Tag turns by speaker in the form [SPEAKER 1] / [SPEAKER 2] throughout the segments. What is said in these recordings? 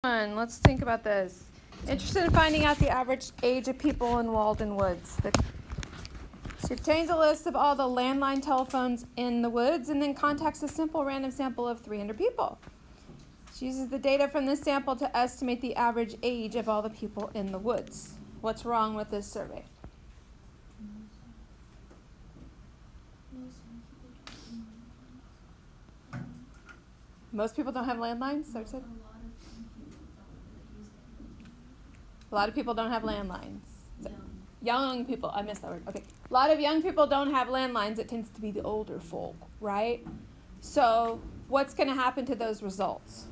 [SPEAKER 1] Let's think about this. Interested in finding out the average age of people in Walden Woods. She obtains a list of all the landline telephones in the woods and then contacts a simple random sample of 300 people. She uses the data from this sample to estimate the average age of all the people in the woods. What's wrong with this survey? Most people don't have landlines, so I said? A lot of people don't have landlines. Young people, I missed that word. Okay. A lot of young people don't have landlines. It tends to be the older folk, right? So what's going to happen to those results?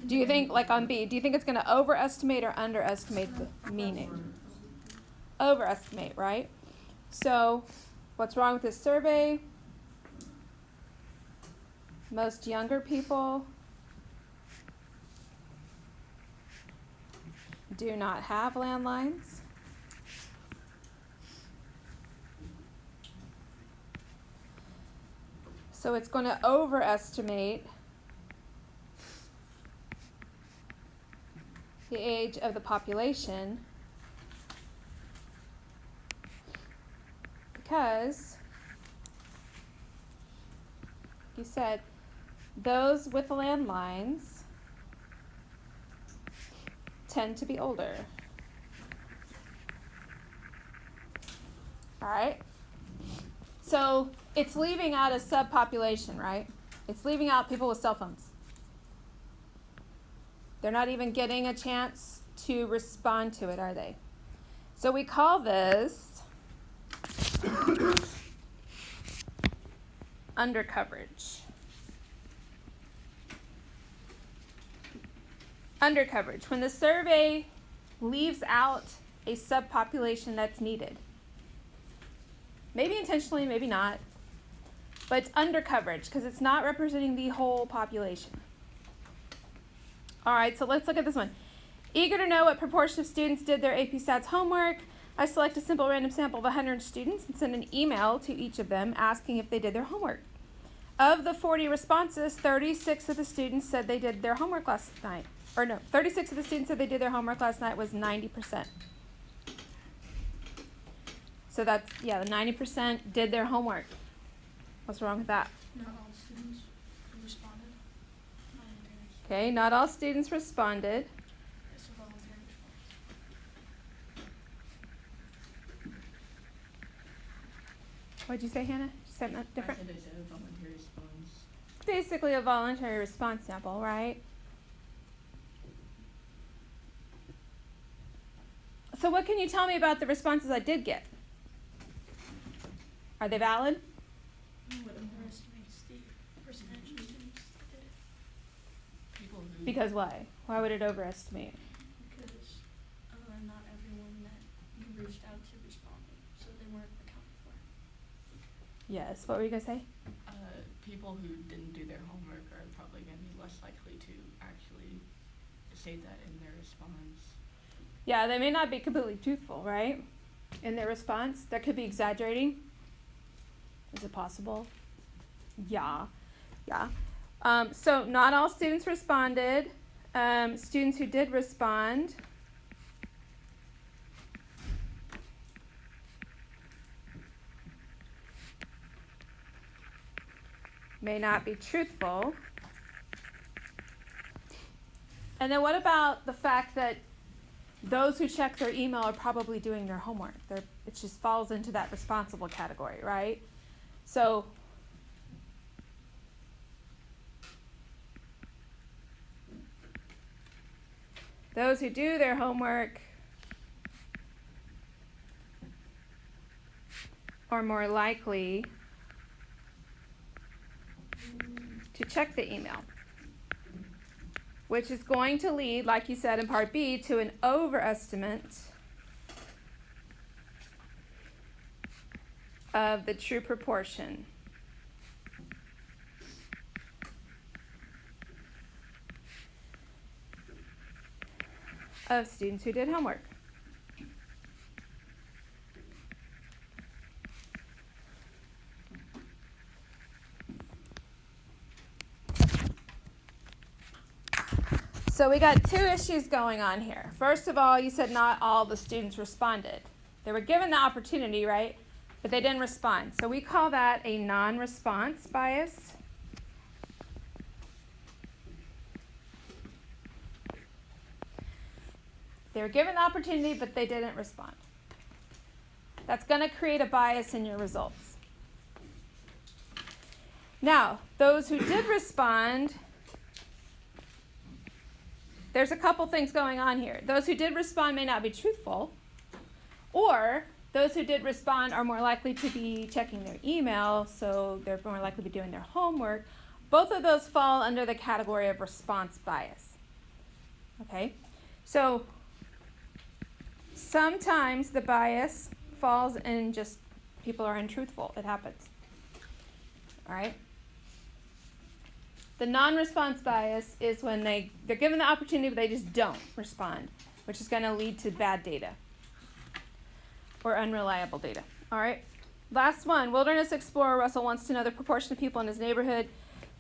[SPEAKER 1] Do you think, like on B, do you think it's going to overestimate or underestimate the meaning? Overestimate, right? So what's wrong with this survey? Most younger people do not have landlines. So it's going to overestimate the age of the population because you said those with landlines tend to be older. All right? So it's leaving out a subpopulation, right? It's leaving out people with cell phones. They're not even getting a chance to respond to it, are they? So we call this undercoverage. Undercoverage, when the survey leaves out a subpopulation that's needed. Maybe intentionally, maybe not. But it's undercoverage because it's not representing the whole population. All right, so let's look at this one. Eager to know what proportion of students did their AP Stats homework, I select a simple random sample of 100 students and send an email to each of them asking if they did their homework. Of the 40 responses, 36 of the students said they did their homework last night. 36 of the students said they did their homework last night was 90%. So that's, the 90% did their homework. What's wrong with that?
[SPEAKER 2] Not all students responded.
[SPEAKER 1] Okay, not all students responded.
[SPEAKER 2] It's a voluntary response.
[SPEAKER 1] What'd you say, Hannah? You said that different?
[SPEAKER 3] I said a voluntary response.
[SPEAKER 1] Basically a voluntary response sample, right? So what can you tell me about the responses I did get? Are they valid?
[SPEAKER 2] What overestimates the percentage of students that did it?
[SPEAKER 3] People who
[SPEAKER 1] Because why? Why would it overestimate?
[SPEAKER 2] Because not everyone that you reached out to responded, so they weren't accounted for.
[SPEAKER 1] Yes. What were you going to say?
[SPEAKER 3] people who didn't do their homework are probably going to be less likely to actually say that in their response.
[SPEAKER 1] Yeah, they may not be completely truthful, right? In their response. That could be exaggerating. Is it possible? Yeah. So not all students responded. Students who did respond may not be truthful. And then what about the fact that those who check their email are probably doing their homework? It just falls into that responsible category, right? So those who do their homework are more likely to check the email, which is going to lead, like you said in part B, to an overestimate of the true proportion of students who did homework. So we got two issues going on here. First of all, you said not all the students responded. They were given the opportunity, right? But they didn't respond. So we call that a non-response bias. They were given the opportunity, but they didn't respond. That's going to create a bias in your results. Now, those who did respond, there's a couple things going on here. Those who did respond may not be truthful, or those who did respond are more likely to be checking their email, so they're more likely to be doing their homework. Both of those fall under the category of response bias. Okay? So sometimes the bias falls in just people are untruthful. It happens. All right? The non-response bias is when they're given the opportunity, but they just don't respond, which is going to lead to bad data or unreliable data. All right? Last one, Wilderness Explorer Russell wants to know the proportion of people in his neighborhood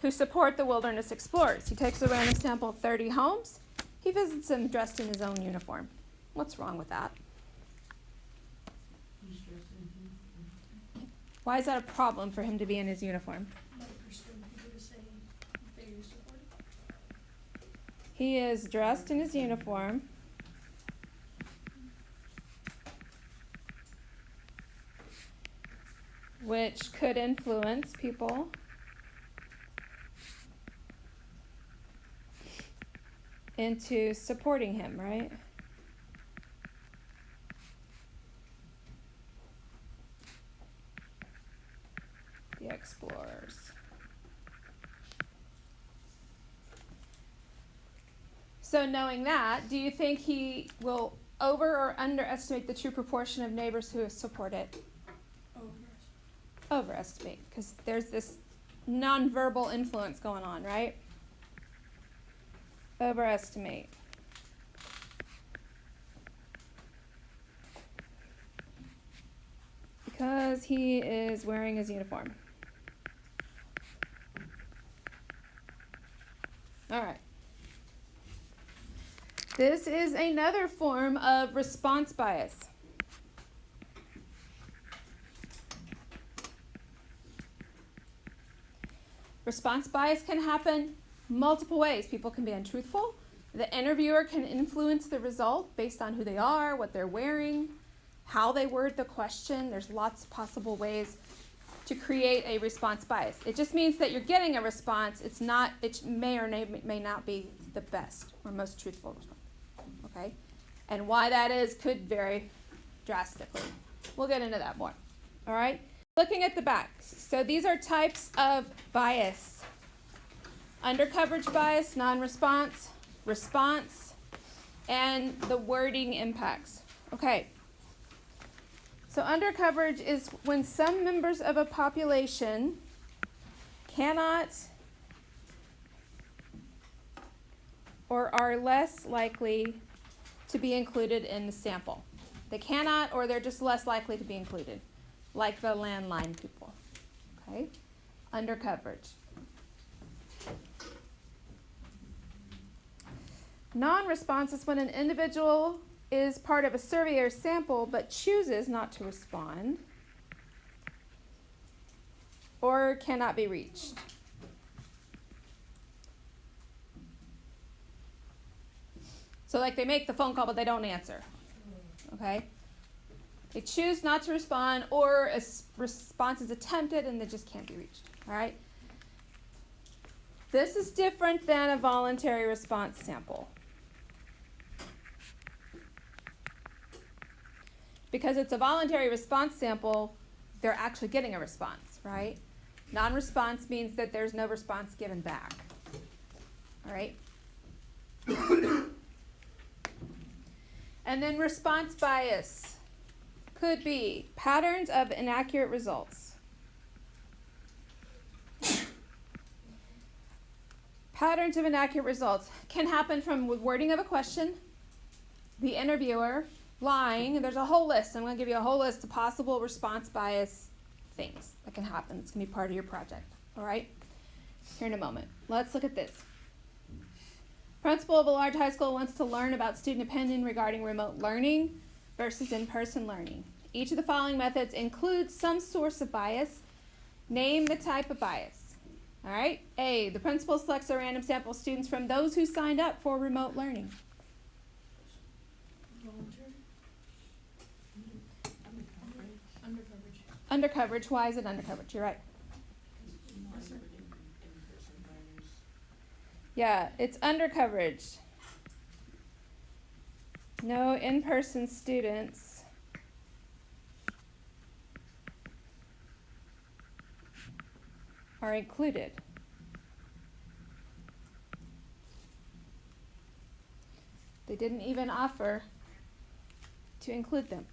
[SPEAKER 1] who support the Wilderness Explorers. He takes a random sample of 30 homes. He visits them dressed in his own uniform. What's wrong with that? Why is that a problem for him to be in his uniform? He is dressed in his uniform. Which could influence people into supporting him, right? The explorers. So knowing that, do you think he will over or underestimate the true proportion of neighbors who support it? Overestimate, because there's this nonverbal influence going on, right? Overestimate. Because he is wearing his uniform. All right. This is another form of response bias. Response bias can happen multiple ways. People can be untruthful. The interviewer can influence the result based on who they are, what they're wearing, how they word the question. There's lots of possible ways to create a response bias. It just means that you're getting a response. It may or may not be the best or most truthful response. Okay? And why that is could vary drastically. We'll get into that more. All right? Looking at the back. So these are types of bias. Undercoverage bias, non-response, response, and the wording impacts. Okay. So undercoverage is when some members of a population cannot or are less likely to be included in the sample. They cannot, or they're just less likely to be included, like the landline people. Okay? Undercoverage. Non-response is when an individual is part of a survey or sample but chooses not to respond or cannot be reached. So like they make the phone call but they don't answer. Okay? They choose not to respond or a response is attempted and they just can't be reached. All right? This is different than a voluntary response sample. Because it's a voluntary response sample, they're actually getting a response, right? Non-response means that there's no response given back. All right? And then response bias could be patterns of inaccurate results. Patterns of inaccurate results can happen from wording of a question, the interviewer lying. There's a whole list. I'm going to give you a whole list of possible response bias things that can happen. It's going to be part of your project. All right? Here in a moment. Let's look at this. Principal of a large high school wants to learn about student opinion regarding remote learning versus in-person learning. Each of the following methods includes some source of bias. Name the type of bias. All right. A, the principal selects a random sample of students from those who signed up for remote learning.
[SPEAKER 2] Voluntary. Undercoverage.
[SPEAKER 1] Undercoverage. Why is it undercoverage? You're right. Yeah, it's undercoverage. No in-person students are included. They didn't even offer to include them.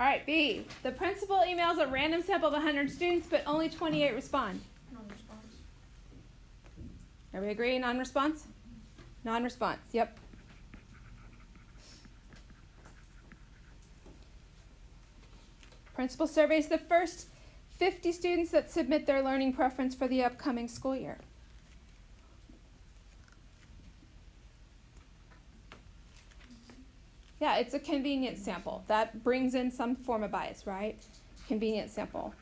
[SPEAKER 1] All right, B. The principal emails a random sample of 100 students, but only 28 respond.
[SPEAKER 2] Non-response.
[SPEAKER 1] Are we agreeing? Non-response? Non-response, yep. Principal surveys the first 50 students that submit their learning preference for the upcoming school year. Yeah, it's a convenience sample. That brings in some form of bias, right? Convenience sample.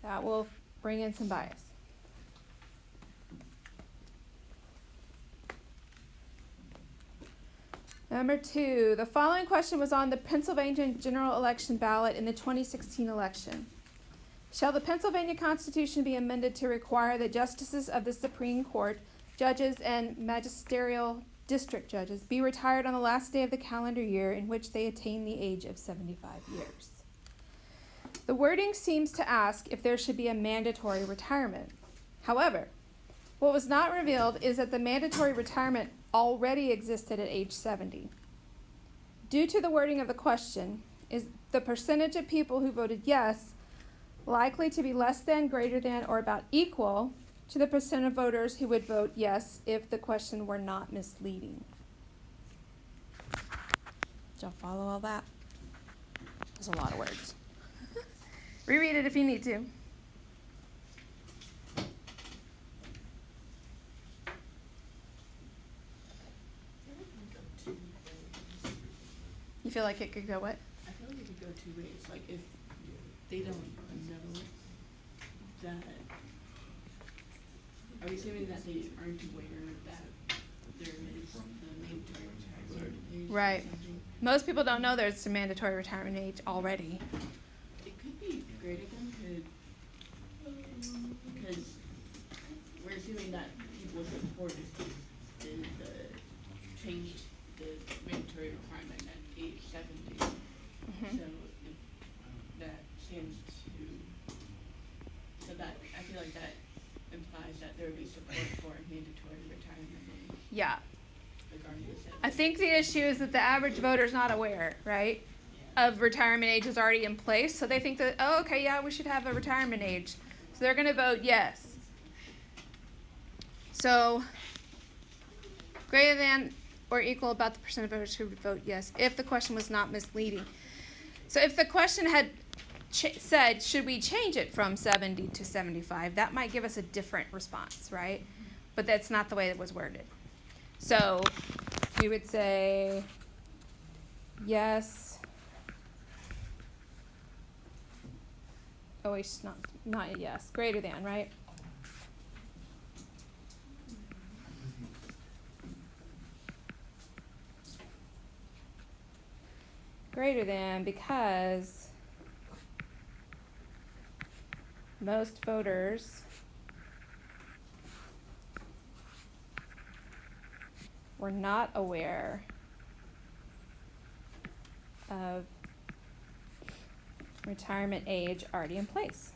[SPEAKER 1] That will bring in some bias. Number 2, the following question was on the Pennsylvania general election ballot in the 2016 election. Shall the Pennsylvania Constitution be amended to require that justices of the Supreme Court, judges, and magisterial district judges be retired on the last day of the calendar year in which they attain the age of 75 years? The wording seems to ask if there should be a mandatory retirement. However, what was not revealed is that the mandatory retirement already existed at age 70. Due to the wording of the question, is the percentage of people who voted yes likely to be less than, greater than, or about equal to the percent of voters who would vote yes if the question were not misleading? Did y'all follow all that? There's a lot of words. Reread it if you need to. You feel like it could go what?
[SPEAKER 3] I feel like it could go two ways. Like if they don't know that, are we assuming that they aren't aware that there is the mandatory retirement age?
[SPEAKER 1] Right. Most people don't know there's a mandatory retirement age already.
[SPEAKER 3] It could be greater than because we're assuming that people support is change the mandatory requirement at age 70.
[SPEAKER 1] Mm-hmm.
[SPEAKER 3] So if that stands to, so that I feel like that implies that there would be support for a mandatory retirement age.
[SPEAKER 1] Yeah.
[SPEAKER 3] Regardless of
[SPEAKER 1] I think the issue is that the average voter is not aware, right, of retirement age is already in place. So they think that, oh, okay, yeah, we should have a retirement age. So they're going to vote yes. So greater than or equal about the percent of voters who would vote yes if the question was not misleading. So if the question had said, should we change it from 70 to 75, that might give us a different response, right? But that's not the way it was worded. So we would say yes. Oh, it's not a yes. Greater than, right? Greater than because most voters were not aware of retirement age already in place.